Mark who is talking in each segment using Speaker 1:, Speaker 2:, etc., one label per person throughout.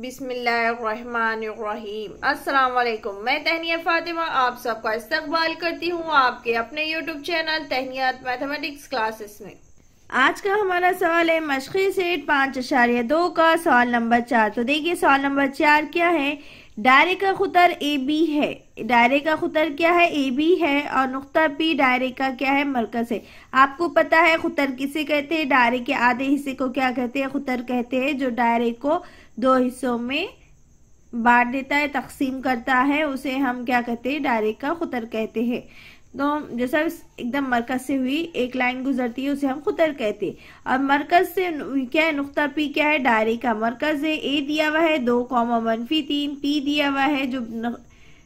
Speaker 1: बिस्मिल्लाहिर्रहमानिर्रहीम। अस्सलाम वालेकुम। मैं तहनिया फातिमा आप सबका इस्तकबाल करती हूँ आपके अपने यूट्यूब चैनल तहनियात मैथमेटिक्स क्लासेस में। आज का हमारा सवाल है मशक़ी सेट 5.2 का सवाल नंबर 4। तो देखिए सवाल नंबर 4 क्या है। दायरे का खुतर ए बी है। दायरे का खुतर क्या है, ए बी है और नुक्ता पी दायरे का क्या है, मरकज है। आपको पता है खुतर किसे कहते हैं, दायरे के आधे हिस्से को क्या कहते हैं, खुतर कहते हैं। जो दायरे को दो हिस्सों में बांट देता है, तकसीम करता है, उसे हम क्या कहते हैं, दायरे का खुतर कहते हैं। तो जैसा एकदम मरकज से हुई एक लाइन गुजरती है उसे हम खुतर कहते हैं। और मरकज से क्या है, नुक्ता पी क्या है, दायरे का मरकज है। ए दिया हुआ है 2,-3, पी दिया हुआ है जो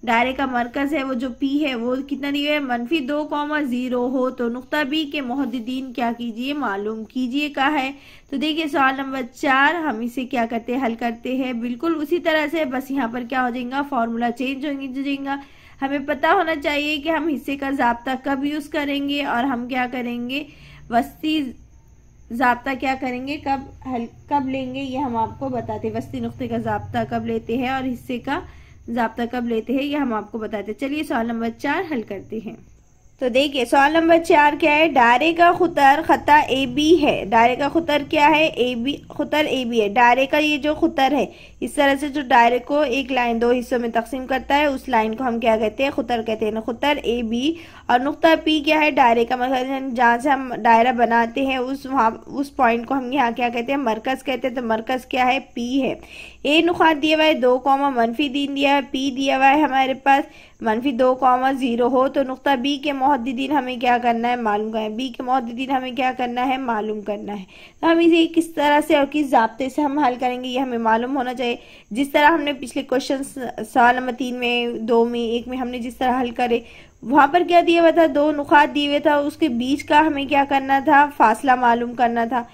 Speaker 1: दायरे का मरकज है, वो जो पी है वो कितना दिया है, -2,0 हो तो नुक्ता बी के मुहद्दिदीन क्या कीजिए, मालूम कीजिए का है। तो देखिए सवाल नंबर 4 हम इसे क्या करते हैं, हल करते हैं बिल्कुल उसी तरह से। बस यहाँ पर क्या हो जाएगा, फॉर्मूला चेंज हो जाएगा। हमें पता होना चाहिए कि हम हिस्से का ज़ाब्ता कब यूज करेंगे और हम क्या करेंगे, वस्ती ज़ाब्ता क्या करेंगे, कब लेंगे, ये हम आपको बताते हैं। वस्ती नुक्ते का ज़ाब्ता कब लेते हैं और हिस्से का ज़ाब्ता कब लेते हैं, ये हम आपको बताते हैं। चलिए सवाल नंबर 4 हल करते हैं। तो देखिए सवाल नंबर 4 क्या है, दायरे का खुतर खता ए बी है। दायरे का खुतर क्या है, ए बी, खुतर ए बी है। दायरे का ये जो खुतर है, इस तरह से जो दायरे को एक लाइन दो हिस्सों में तकसीम करता है, उस लाइन को हम क्या कहते हैं, खुतर कहते हैं। खुतर ए बी और नुक्ता पी क्या है, दायरे का मतलब जहाँ से हम दायरा बनाते हैं उस पॉइंट को हम यहाँ क्या कहते हैं, मरकज कहते हैं। तो मरकज क्या है, पी है। ए नुकात दिया हुआ है 2, -3 दिया है। पी दिया हुआ है हमारे पास -2,0 हो तो नुक्ता बी के मुहद्दिदीन हमें क्या करना है, मालूम करना है। बी के मुहद्दिदीन हमें क्या करना है, मालूम करना है। तो हम इसे किस तरह से और किस ज़ाब्ते से हम हल करेंगे, ये हमें मालूम होना चाहिए। जिस तरह हमने पिछले क्वेश्चन सवाल नंबर 3 में, 2 में, 1 में हमने जिस तरह हल करे, वहां पर क्या दिया हुआ था, 2 नुकात दिए हुए था, उसके बीच का हमें क्या करना था, फासला मालूम करना था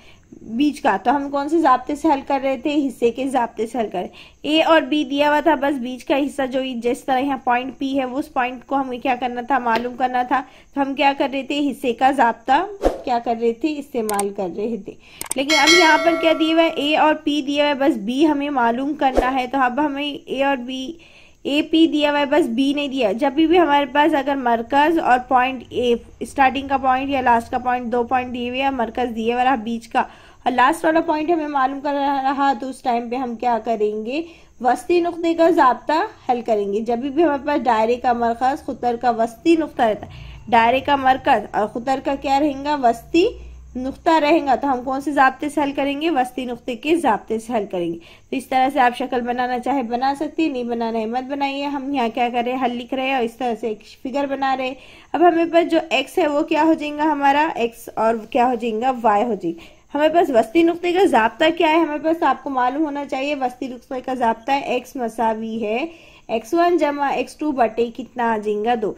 Speaker 1: बीच का। तो हम कौन से ज़ाब्ते से हल कर रहे थे, हिस्से के ज़ाब्ते से हल कर रहे। ए और बी दिया हुआ था, बस बीच का हिस्सा जो जिस तरह यहाँ पॉइंट पी है उस पॉइंट को हमें क्या करना था, मालूम करना था। तो हम क्या कर रहे थे, हिस्से का ज़ाब्ता क्या कर रहे थे, इस्तेमाल कर रहे थे। लेकिन अब यहाँ पर क्या दिया हुआ है, ए और पी दिया हुआ है, बस बी हमें मालूम करना है। तो अब हमें ए और बी, ए पी दिया हुआ है, बस बी नहीं दिया। जब भी हमारे पास अगर मरकज और पॉइंट ए, स्टार्टिंग का पॉइंट या लास्ट का पॉइंट, 2 पॉइंट दिए हुए, मरकज दिए हुआ रहा बीच का और लास्ट वाला पॉइंट हमें मालूम कर रहा, तो उस टाइम पे हम क्या करेंगे, वस्ती नुक्ते का ज़ाब्ता हल करेंगे। जब भी हमारे पास दायरे का मरकज, खुतर का वस्ती नुक्ता रहता है, दायरे का मरकज और खुतर का क्या रहेगा, वस्ती नुक्ता रहेगा, तो हम कौन से ज़ाब्ते से हल करेंगे, वस्ती नुक्ते के ज़ाब्ते से हल करेंगे। तो इस तरह से आप शक्ल बनाना चाहे बना सकती है, नहीं बनाना है मत बनाइए। हम यहाँ क्या कर रहे हैं, हल लिख रहे हैं और इस तरह से एक फिगर बना रहे हैं। अब हमें पास जो x है वो क्या हो जाएगा, हमारा x और क्या हो जाएगा, y हो जाएगा। हमारे पास वस्ती नुक्ते का ज़ाब्ता क्या है, हमारे पास आपको मालूम होना चाहिए। वस्ती नुक्ते का ज़ाब्ता है x मसावी है x1 जमा x2 बटे कितना आ जाएगा, 2।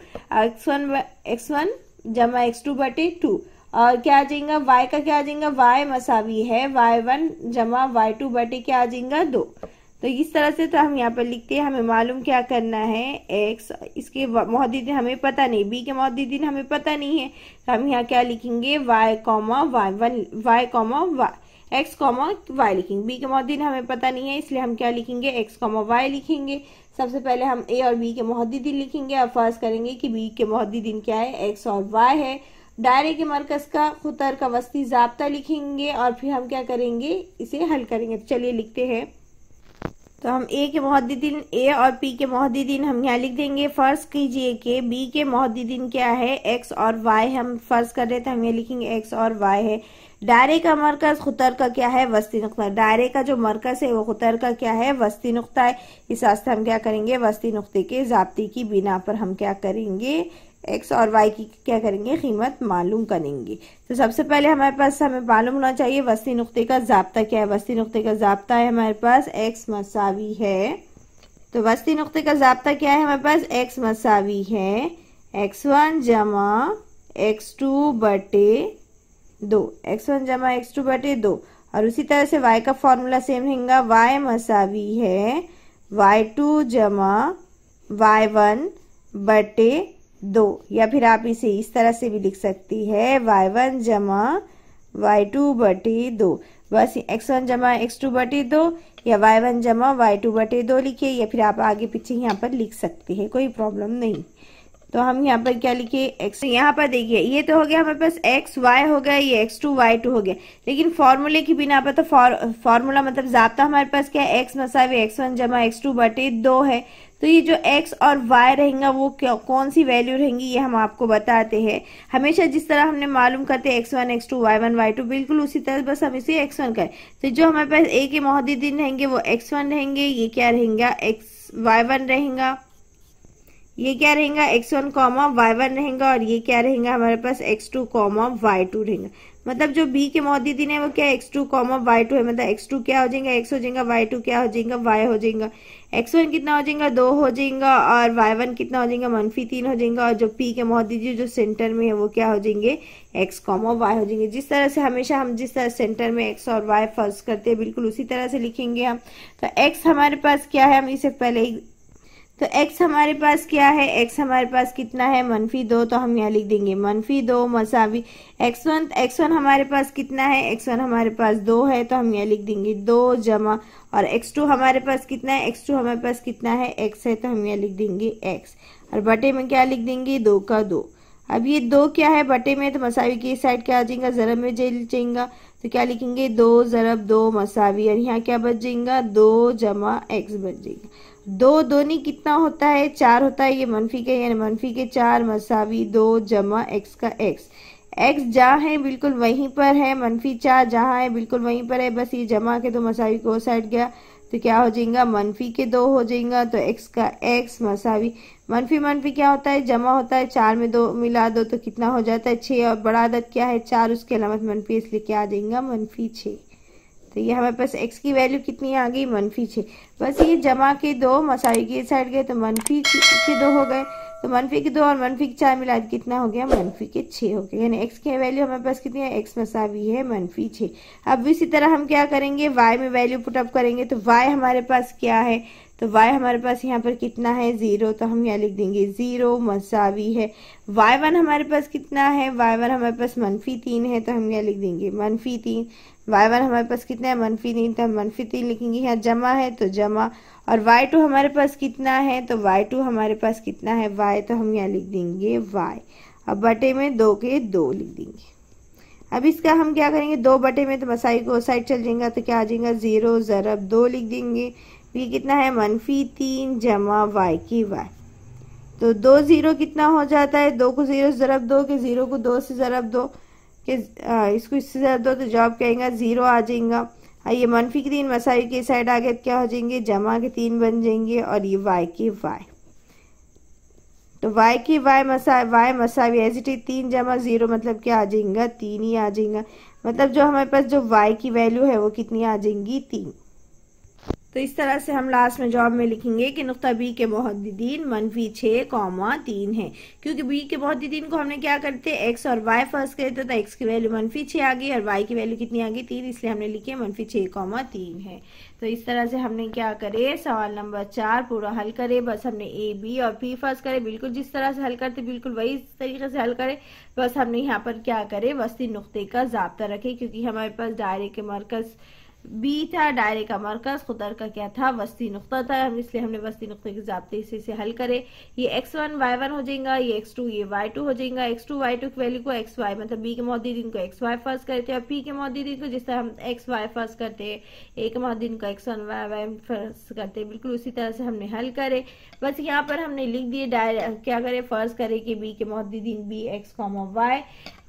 Speaker 1: x1 जमा x2 बटे 2 और क्या आ जाएगा, y का क्या आ जाएगा, y मसावी है y1 जमा y2 बटे क्या आ जाएगा, 2। तो इस तरह से तो हम यहाँ पर लिखते हैं, हमें मालूम क्या करना है, x, इसके मुहद्दिदीन हमें पता नहीं, b के मुहद्दिदीन हमें पता नहीं है। तो हम यहाँ क्या लिखेंगे, y, x, y लिखेंगे। b के मुहद्दिदीन हमें पता नहीं है, इसलिए हम क्या लिखेंगे, x, y लिखेंगे। सबसे पहले हम a और b के मुहद्दिदीन लिखेंगे और फर्ज करेंगे कि b के मुहद्दिदीन क्या है, x और y है। दायरे के मरकज का, खुतर का वस्ती ज़ाब्ता लिखेंगे और फिर हम क्या करेंगे, इसे हल करेंगे। तो चलिए लिखते हैं। तो हम ए के मुहद्दिदीन, ए और पी के मुहद्दिदीन हम यहाँ लिख देंगे। फर्ज कीजिए कि बी के मुहद्दिदीन क्या है, एक्स और वाई हम फर्ज कर रहे थे, हम ये लिखेंगे एक्स और वाई है। दायरे का मरकज खुतर का क्या है, वस्ती नुक्ता। दायरे का जो मरकज है वो खुतर का क्या है, वस्ती नुक्ता है। इस वास्ते हम क्या करेंगे, वस्ती नुक्ते के ज़ाब्ते की बिना पर हम क्या करेंगे, एक्स और वाई की क्या करेंगे, कीमत मालूम करेंगे। तो सबसे पहले हमारे पास हमें मालूम होना चाहिए वस्ती नुक्ते का ज़ाब्ता क्या है। वस्ती नुक्ते का ज़ाब्ता है हमारे पास x मसावी है। तो वस्ती नुक्ते का ज़ाब्ता क्या है, हमारे पास x मसावी है x1 जमा x2 बटे 2, x1 जमा x2 बटे 2। और उसी तरह से y का फॉर्मूला सेम रहेगा, y मसावी है y2 जमा y1 बटे 2, या फिर आप इसे इस तरह से भी लिख सकती है y1 जमा y2/2। बस x1 जमा x2/2 या y1 जमा y2/2 लिखिए, या फिर आप आगे पीछे यहाँ पर लिख सकते हैं, कोई प्रॉब्लम नहीं। तो हम यहाँ पर क्या लिखे, x, यहाँ पर देखिए ये तो हो गया हमारे पास x y हो गया, ये x2 y2 हो गया। लेकिन फॉर्मूले की बिना पर तो फॉर्मूला मतलब जाब्ता हमारे पास क्या है, x मसावी x1 जमा x2/2 है। तो ये जो x और y रहेगा वो कौन सी वैल्यू रहेंगी ये हम आपको बताते हैं। हमेशा जिस तरह हमने मालूम करते हैं x1 x2 y1 y2, बिल्कुल उसी तरह बस हम इसे x1 करें। तो जो हमारे पास a के मोहद्दिदीन रहेंगे वो x1 रहेंगे, ये क्या रहेगा y1 रहेगा, ये क्या रहेगा x1 y1 रहेगा, और ये क्या रहेगा हमारे पास x2 y2 रहेगा। मतलब जो b के मोहद्दिदीन है वो क्या x2 y2 है, मतलब x2 क्या हो जाएगा x हो जाएगा, y2 क्या हो जाएगा y हो जाएगा। x1 कितना हो जाएगा 2 हो जाएगा, और y1 कितना हो जाएगा -3 हो जाएगा, और जो p के मोहद्दिदीन जो सेंटर में है वो क्या हो जाएंगे x y हो जाएंगे। जिस तरह से हमेशा हम जिस तरह सेंटर में x और y फर्ज करते हैं बिल्कुल उसी तरह से लिखेंगे हम। तो x हमारे पास क्या है, हम इसे पहले ही, तो x हमारे पास क्या है, x हमारे पास कितना है -2, तो हम यहाँ लिख देंगे -2 मसावी x1 हमारे पास कितना है, x1 हमारे पास 2 है, तो हम यहाँ लिख देंगे 2 जमा, और x2 हमारे पास कितना है, x2 हमारे पास कितना है x है, तो हम यहाँ लिख देंगे x, और बटे में क्या लिख देंगे 2 का 2। अब ये 2 क्या है बटे में, तो मसावी की साइड क्या आ जाएगा, जरब में जेल जाएगा, तो क्या लिखेंगे 2 ज़रब 2 मसावी, और यहाँ क्या बच जाएगा 2 जमा x बच जाएगा। 2 दूनी कितना होता है 4 होता है, ये मनफी के यानी मनफी के 4 मसावी 2 जमा x का x जहाँ है बिल्कुल वहीं पर है, -4 जहाँ है बिल्कुल वहीं पर है, बस ये जमा के तो मसावी को साइड गया, तो क्या हो जाएगा -2 हो जाएगा। तो x का x मसावी मनफी क्या होता है जमा होता है, 4 में 2 मिला दो तो कितना हो जाता है 6, और बड़ा अदद क्या है 4, उसके अलामत मनफी इसलिए क्या आ जाएगा -6। तो ये हमारे पास x की वैल्यू कितनी आ गई -6। बस ये जमा के 2 मसावी की साइड गए तो -2 हो गए, तो -2 और -4 मिला कितना हो गया -6 हो गया, यानी x की वैल्यू हमारे पास कितनी है x मसावी है -6। अब इसी तरह हम क्या करेंगे y में वैल्यू पुटअप करेंगे, तो y हमारे पास क्या है, तो y हमारे पास यहाँ पर कितना है 0, तो हम यहाँ लिख देंगे 0 मसावी है y1 हमारे पास कितना है, y1 हमारे पास -3 है, तो हम यहाँ लिख देंगे -3। y1 हमारे पास कितना है -3, तो हम -3 लिखेंगे, यहाँ जमा है तो जमा, और y2 हमारे पास कितना है, तो y2 हमारे पास कितना है y, तो हम यहाँ लिख देंगे y, अब बटे में 2 के 2 लिख देंगे। अब इसका हम क्या करेंगे 2 बटे में तो मसाई को साइड चल जाएगा, तो क्या आ जाएगा 0 ज़रब 2 लिख देंगे, ये कितना है -3 जमा y की y, तो 2 0 कितना हो जाता है, 2 को 0 ज़रब 2 के 0 को 2 से ज़रब 2 के इसको इससे ज़रब 2, तो जवाब क्या आएगा 0 आ जाएगा। ये -3 मसावी की साइड आ गए क्या हो जाएंगे जमा के 3 बन जाएंगे, और ये y की y, तो y की y मसावी एज इट इज 3 जमा 0 मतलब क्या आ जाएगा 3 ही आ जाएगा, मतलब जो हमारे पास जो y की वैल्यू है वो कितनी आ जाएंगी 3। तो इस तरह से हम लास्ट में जवाब में लिखेंगे कि नुक्ता बी के मोहद्दिदीन -6, 3 है, क्योंकि बी के मोहद्दिदीन को हमने क्या करते हैं x और y फर्स्ट करे थे, तो x की वैल्यू -6 आ गई और y की वैल्यू कितनी आ गई 3, इसलिए हमने लिखे -6, 3 है। तो इस तरह से हमने क्या करे सवाल नंबर 4 पूरा हल करे, बस हमने a b और p फर्स्ट करे, बिल्कुल जिस तरह से हल करते बिल्कुल वही तरीके से हल करे, बस हमने यहाँ पर क्या करे वस्ती नुक्ते का जाब्ता रखे, क्योंकि हमारे पास दायरे के मरकज B था, दायरे का मरकज खुदर का क्या था वस्ती नुक्ता था, इसलिए हमने वस्ती नुक्ते के जाब्ते से हल करे। ये x1 y1 हो जाएगा, ये x2 ये y2 हो जाएगा। x2 y2 की वैल्यू को xy मतलब b के मोहद्दिदीन को xy फर्स्ट करते हैं, और p के मोहद्दिदीन को जिस तरह हम xy फर्स्ट करते हैं, a के मोहद्दिदीन को x1 y फर्स्ट करते हैं, बिल्कुल उसी तरह से हमने हल करे। बस यहाँ पर हमने लिख दिए क्या करे फर्स्ट करे कि b के मोहद्दिदीन b x y,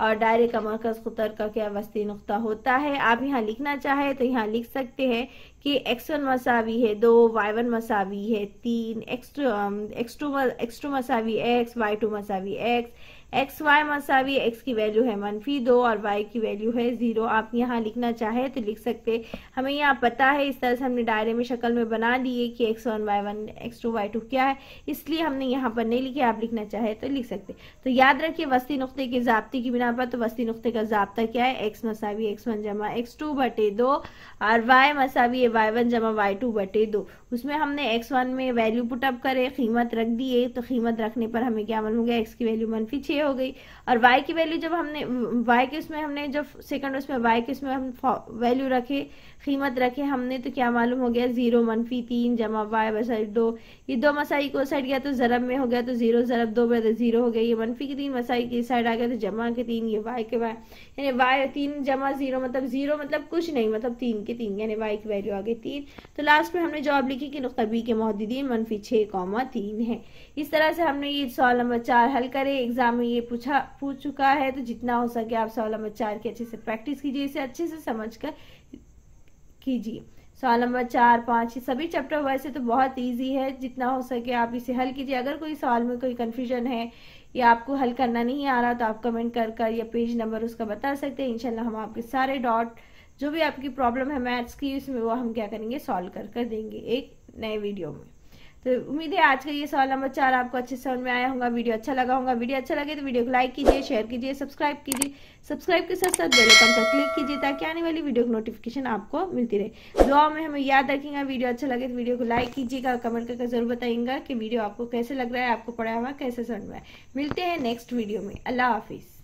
Speaker 1: और दायरे का मरकज खुदर का क्या वस्ती नुक्ता होता है। आप यहाँ लिखना चाहे तो यहाँ लिख सकते हैं कि x1 मसावी है 2, y1 मसावी है 3, x2 मसावी x, y2 मसावी x y मसावी x की वैल्यू है -2 और y की वैल्यू है 0। आप यहाँ लिखना चाहे तो लिख सकते, हमें यहाँ पता है इस तरह से हमने दायरे में शक्ल में बना दिए कि x1 y1 x2 y2 क्या है, इसलिए हमने यहाँ पर नहीं लिखे, आप लिखना चाहे तो लिख सकते। तो याद रखिए वस्ती नुक्ते के जाब्ते की बिना पर, तो वस्ती नुक्ते का जाब्ता क्या है x मसावी x1 जमा x2/2 और y मसावी y1 जमा y2/2। उसमें हमने x1 में वैल्यू पुटअप करे, कीमत रख दिए, तो कीमत रखने पर हमें क्या मालूम हो गया, x की वैल्यू -6 हो गई। और y की वैल्यू जब हमने y के उसमें हमने जब सेकंड उसमें y के उसमें हम वैल्यू रखे, कीमत रखे हमने, तो क्या मालूम हो गया 0 -3 जमा y बसाई 2, ये 2 मसाई को साइड गया तो ज़रब में हो गया, तो 0 ज़रब 2 तो 0 हो गया। ये -3 मसाई की साइड आ गया तो जमा के 3, ये y के y यानी y 3 जमा 0 मतलब 0 मतलब कुछ नहीं, मतलब 3 के 3 यानी y की वैल्यू आ गई 3। तो लास्ट में हमने जवाब लिखी कि नुक्ता बी के मौजूदीन -6,3 है। इस तरह से हमने ये सवाल नंबर 4 हल करे। एग्जाम में ये पूछ चुका है, तो जितना हो सके आप सवाल नंबर 4 की अच्छे से प्रैक्टिस कीजिए, इसे अच्छे से समझ कर कीजिए। सवाल नंबर 4, 5 सभी चैप्टर वैसे तो बहुत इजी है, जितना हो सके आप इसे हल कीजिए। अगर कोई सवाल में कोई कंफ्यूजन है या आपको हल करना नहीं आ रहा, तो आप कमेंट कर या पेज नंबर उसका बता सकते हैं। इंशाल्लाह हम आपके सारे डाउट जो भी आपकी प्रॉब्लम है मैथ्स की, उसमें वो हम क्या करेंगे, सॉल्व कर देंगे एक नए वीडियो में। तो उम्मीद है आज का ये सवाल नंबर 4 आपको अच्छे समझ में आया होगा, वीडियो अच्छा लगा होगा। वीडियो अच्छा लगे तो वीडियो को लाइक कीजिए, शेयर कीजिए, सब्सक्राइब कीजिए। सब्सक्राइब के साथ साथ बेल आइकन पर क्लिक कीजिए ताकि आने वाली वीडियो की नोटिफिकेशन आपको मिलती रहे। दुआ में हमें याद रखेंगे, वीडियो अच्छा लगे तो वीडियो को लाइक कीजिएगा, कमेंट करके जरूर बताइएगा कि वीडियो आपको कैसे लग रहा है, आपको पढ़ा हुआ कैसे समझ में आया। मिलते हैं नेक्स्ट वीडियो में। अल्लाह हाफिज।